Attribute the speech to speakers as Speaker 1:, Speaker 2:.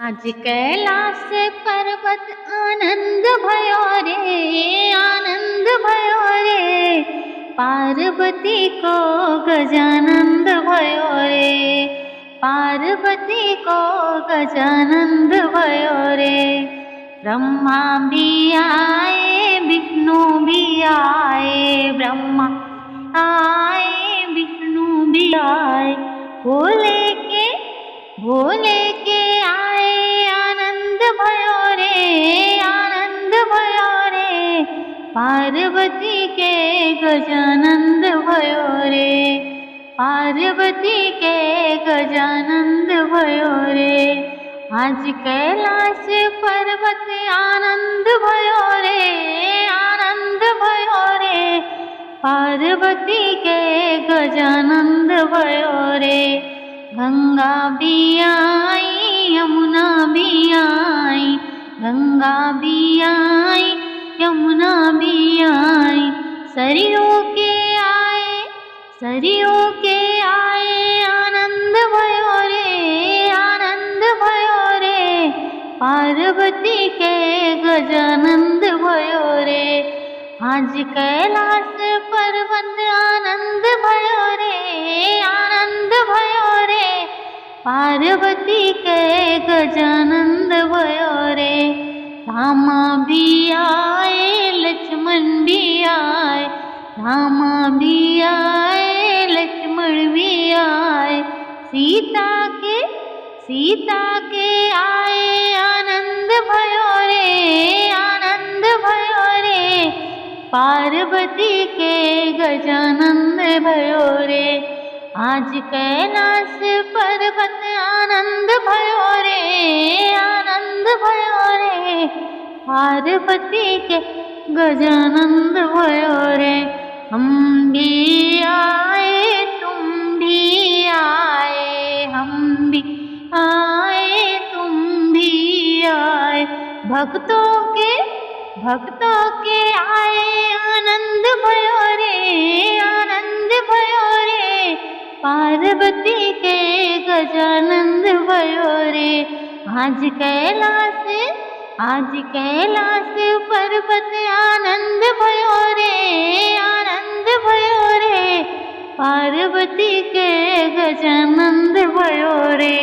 Speaker 1: आज कैलाश पर्वत आनंद भयो रे, आनंद भयो रे। पार्वती को गजानंद भयो रे, पार्वती को गजानंद भयो रे। ब्रह्मा भी आए विष्णु भी आए, ब्रह्मा आए विष्णु भी आए। भोले के आए आनंद भयो रे, आनंद भयो रे। पार्वती के गजानंद भयो रे, पार्वती के गजानंद भयो रे। आज कैलाश पर्वत आनंद भयो रे, आनंद भयो रे। पार्वती के गजानंद भयो रे। गंगा भी आई यमुना भी आई, गंगा भी आई यमुना भी आई। सरयू के आए आनंद भयो रे, आनंद भयो रे। पार्वती के गजानंद भयो रे। आज कैलाश पर्वत आनंद भयो रे, आनंद भयो रे। पार्वती के गजानंद भयो रे। रामा भी आए लक्ष्मण भी आए, रामा भी आए लक्ष्मण भी आए। सीता के आए आनंद भयो रे, आनंद भयो रे। पार्वती के गजानंद भयो रे। आज कैलाश पर्वत आनंद भयो रे, आनंद भयो रे। पार्वती के गजानंद भयो रे। हम भी आए तुम भी आए, हम भी आए तुम भी आए। भक्तों के आए आनंद भयो रे, आनंद भयो रे। पार्वती के गजानंद भयो रे। आज कैलाश पर्वत आनंद भयो रे, आनंद भयो रे। पार्वती के गजानंद भयो रे।